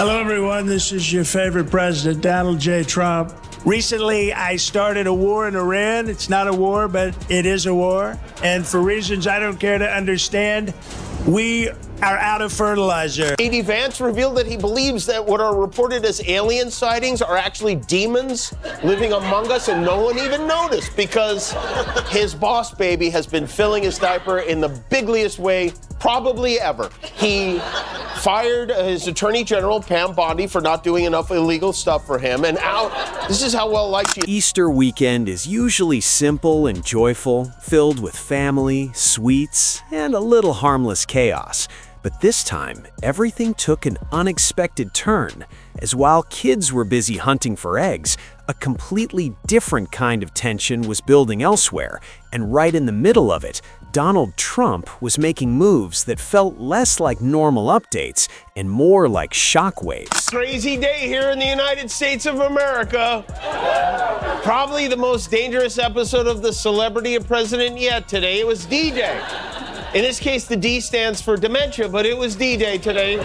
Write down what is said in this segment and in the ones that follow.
Hello, everyone. This is your favorite president, Donald J. Trump. Recently, I started a war in Iran. It's not a war, but it is a war. And for reasons I don't care to understand, we are out of fertilizer. J.D. Vance revealed that he believes that what are reported as alien sightings are actually demons living among us, and no one even noticed because his boss baby has been filling his diaper in the bigliest way probably ever. He fired his attorney general, Pam Bondi, for not doing enough illegal stuff for him, and this is how well liked she is. Easter weekend is usually simple and joyful, filled with family, sweets, and a little harmless chaos. But this time, everything took an unexpected turn, as while kids were busy hunting for eggs, a completely different kind of tension was building elsewhere, and right in the middle of it, Donald Trump was making moves that felt less like normal updates and more like shockwaves. Crazy day here in the United States of America. Probably the most dangerous episode of The Celebrity and President yet today. It was D-Day. In this case, the D stands for dementia, but it was D-Day today.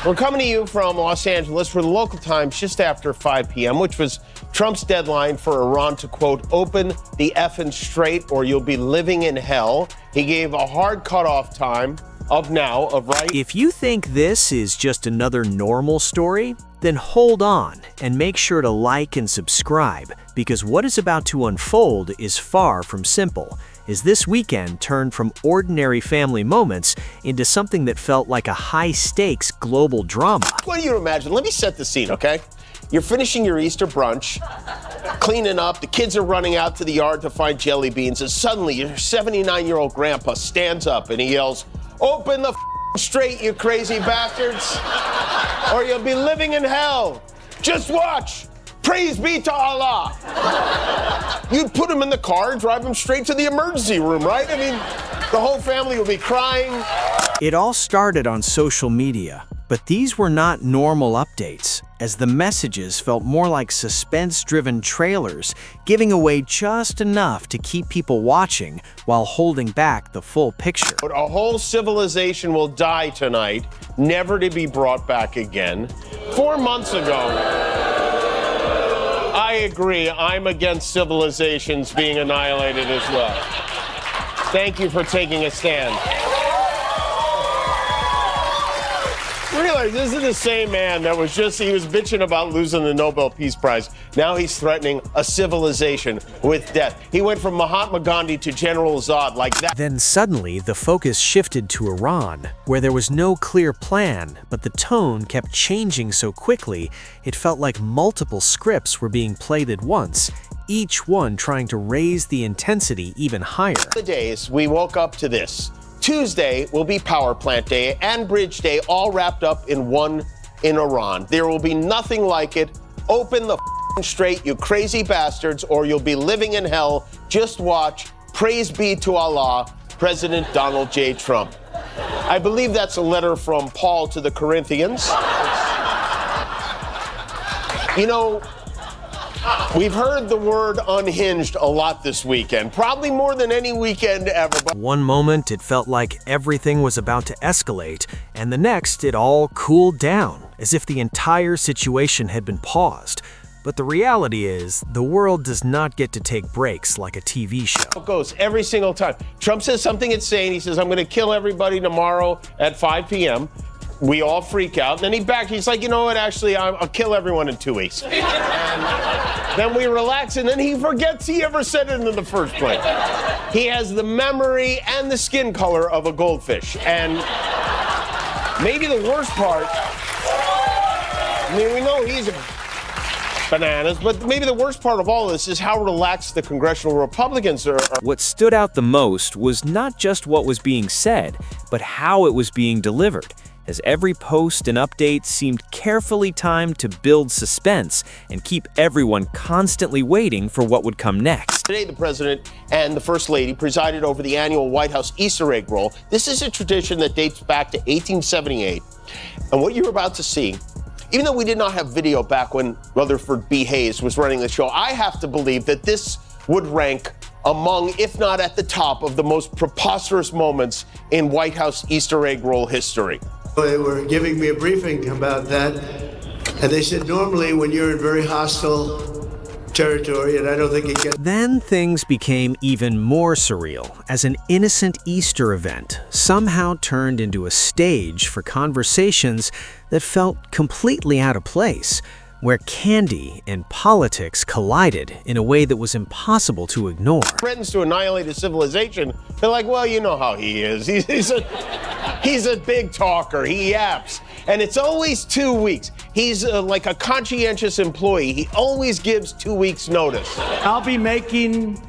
We're coming to you from Los Angeles for the local time just after 5 p.m., which was Trump's deadline for Iran to, quote, open the effing strait or you'll be living in hell. He gave a hard cutoff time of right. If you think this is just another normal story, then hold on and make sure to like and subscribe, because what is about to unfold is far from simple, as this weekend turned from ordinary family moments into something that felt like a high-stakes global drama. What do you imagine? Let me set the scene, okay? You're finishing your Easter brunch, cleaning up, the kids are running out to the yard to find jelly beans, and suddenly your 79-year-old grandpa stands up and he yells, "Open the strait, you crazy bastards, or you'll be living in hell. Just watch. Praise be to Allah." You'd put him in the car and drive him straight to the emergency room, right? I mean, the whole family would be crying. It all started on social media, but these were not normal updates, as the messages felt more like suspense-driven trailers, giving away just enough to keep people watching while holding back the full picture. But a whole civilization will die tonight, never to be brought back again. 4 months ago, I agree, I'm against civilizations being annihilated as well. Thank you for taking a stand. Realize this is the same man that he was bitching about losing the Nobel Peace Prize. Now he's threatening a civilization with death. He went from Mahatma Gandhi to General Zod like that. Then suddenly, the focus shifted to Iran, where there was no clear plan, but the tone kept changing so quickly, it felt like multiple scripts were being played at once, each one trying to raise the intensity even higher. The days we woke up to this. Tuesday will be Power Plant Day and Bridge Day, all wrapped up in one in Iran. There will be nothing like it. Open the strait, you crazy bastards, or you'll be living in hell. Just watch. Praise be to Allah, President Donald J. Trump. I believe that's a letter from Paul to the Corinthians. You know, we've heard the word unhinged a lot this weekend, probably more than any weekend ever. But one moment it felt like everything was about to escalate, and the next it all cooled down, as if the entire situation had been paused. But the reality is, the world does not get to take breaks like a TV show. It goes every single time. Trump says something insane. He says, "I'm going to kill everybody tomorrow at 5 p.m. We all freak out. And then he's like, "You know what, actually, I'll kill everyone in 2 weeks." And then we relax, and then he forgets he ever said it in the first place. He has the memory and the skin color of a goldfish. And maybe the worst part, I mean, we know he's bananas, but maybe the worst part of all this is how relaxed the congressional Republicans are. What stood out the most was not just what was being said, but how it was being delivered, as every post and update seemed carefully timed to build suspense and keep everyone constantly waiting for what would come next. Today, the president and the first lady presided over the annual White House Easter egg roll. This is a tradition that dates back to 1878. And what you're about to see, even though we did not have video back when Rutherford B. Hayes was running the show, I have to believe that this would rank among, if not at the top, of the most preposterous moments in White House Easter egg roll history. They were giving me a briefing about that, and they said normally when you're in very hostile territory, and I don't think it gets... Then things became even more surreal as an innocent Easter event somehow turned into a stage for conversations that felt completely out of place, where candy and politics collided in a way that was impossible to ignore. Threatens to annihilate a civilization. They're like, well, you know how he is. He's a big talker. He yaps. And it's always 2 weeks. He's like a conscientious employee. He always gives 2 weeks notice. I'll be making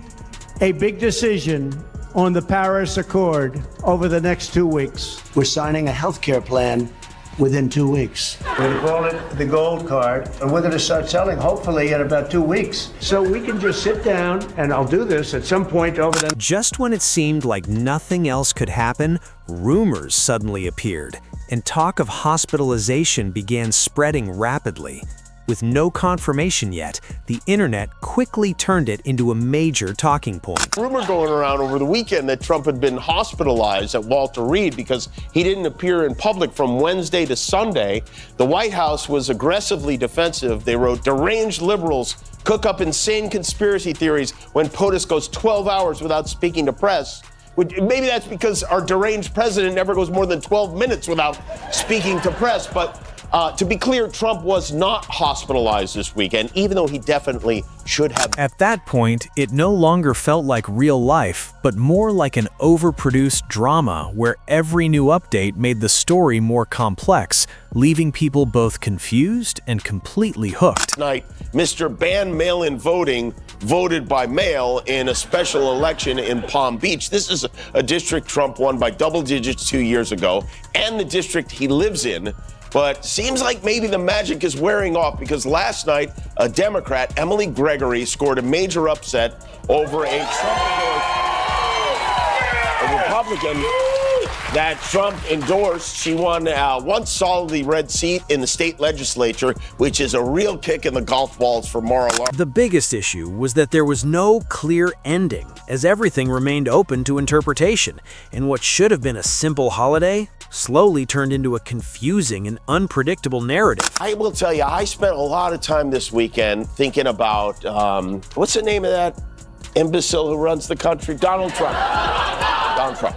a big decision on the Paris Accord over the next 2 weeks. We're signing a health care plan within 2 weeks. We call it the gold card, and we're going to start selling hopefully in about 2 weeks. So we can just sit down, and I'll do this at some point over the... Just when it seemed like nothing else could happen, rumors suddenly appeared, and talk of hospitalization began spreading rapidly. With no confirmation yet, the internet quickly turned it into a major talking point. Rumor going around over the weekend that Trump had been hospitalized at Walter Reed because he didn't appear in public from Wednesday to Sunday. The White House was aggressively defensive. They wrote, deranged liberals cook up insane conspiracy theories when POTUS goes 12 hours without speaking to press. Maybe that's because our deranged president never goes more than 12 minutes without speaking to press, but to be clear, Trump was not hospitalized this weekend, even though he definitely should have. At that point, it no longer felt like real life, but more like an overproduced drama where every new update made the story more complex, leaving people both confused and completely hooked. Tonight, Mr. Ban Mail-in Voting voted by mail in a special election in Palm Beach. This is a district Trump won by double digits 2 years ago, and the district he lives in. But seems like maybe the magic is wearing off because last night, a Democrat, Emily Gregory, scored a major upset over a Republican that Trump endorsed. She won one solidly red seat in the state legislature, which is a real kick in the golf balls for Mar-a-Lago. The biggest issue was that there was no clear ending, as everything remained open to interpretation, and what should have been a simple holiday slowly turned into a confusing and unpredictable narrative. I will tell you, I spent a lot of time this weekend thinking about, what's the name of that imbecile who runs the country? Donald Trump. Donald Trump.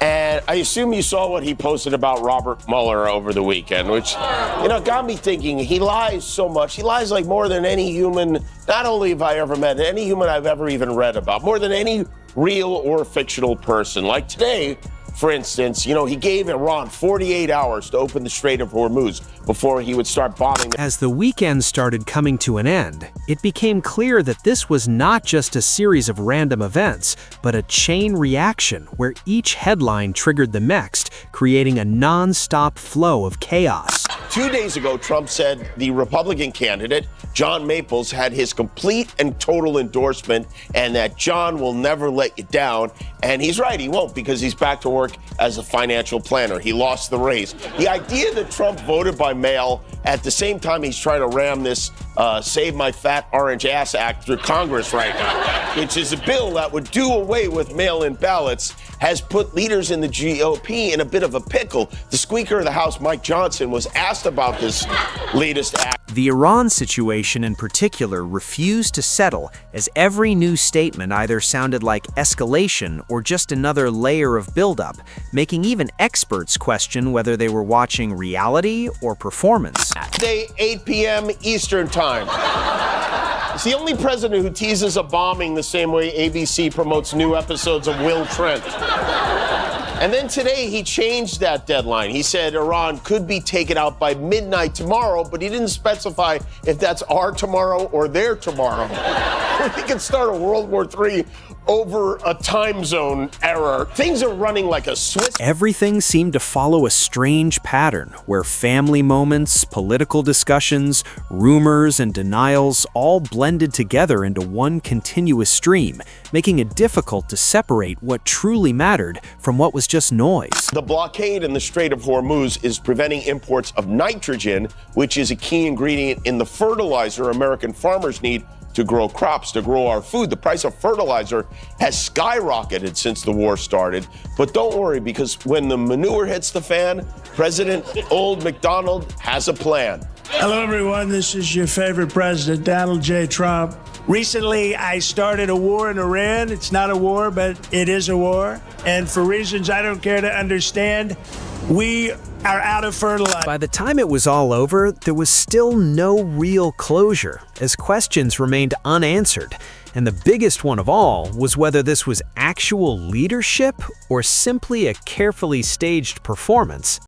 And I assume you saw what he posted about Robert Mueller over the weekend, which, got me thinking, he lies so much. He lies like more than any human, not only have I ever met, any human I've ever even read about, more than any real or fictional person. Like today, for instance, he gave Iran 48 hours to open the Strait of Hormuz before he would start bombing. As the weekend started coming to an end, it became clear that this was not just a series of random events, but a chain reaction where each headline triggered the next, creating a non-stop flow of chaos. 2 days ago, Trump said the Republican candidate, John Maples, had his complete and total endorsement and that John will never let you down. And he's right, he won't, because he's back to work as a financial planner. He lost the race. The idea that Trump voted by mail at the same time he's trying to ram this Save My Fat Orange Ass Act through Congress right now, which is a bill that would do away with mail-in ballots, has put leaders in the GOP in a bit of a pickle. The Speaker of the House, Mike Johnson, was asked about this latest act. The Iran situation in particular refused to settle, as every new statement either sounded like escalation or just another layer of buildup, making even experts question whether they were watching reality or performance. Today, 8 p.m. Eastern Time. It's the only president who teases a bombing the same way ABC promotes new episodes of Will Trent. And then today, he changed that deadline. He said Iran could be taken out by midnight tomorrow, but he didn't specify if that's our tomorrow or their tomorrow. We could start a World War III over a time zone error. Things are running like a Swiss. Everything seemed to follow a strange pattern where family moments, political discussions, rumors, and denials all blended together into one continuous stream, making it difficult to separate what truly mattered from what was just noise. The blockade in the Strait of Hormuz is preventing imports of nitrogen, which is a key ingredient in the fertilizer American farmers need to grow crops, to grow our food. The price of fertilizer has skyrocketed since the war started. But don't worry, because when the manure hits the fan, President Old McDonald has a plan. Hello, everyone. This is your favorite president, Donald J. Trump. Recently, I started a war in Iran. It's not a war, but it is a war. And for reasons I don't care to understand, we are out of fertilizer. By the time it was all over, there was still no real closure, as questions remained unanswered. And the biggest one of all was whether this was actual leadership or simply a carefully staged performance.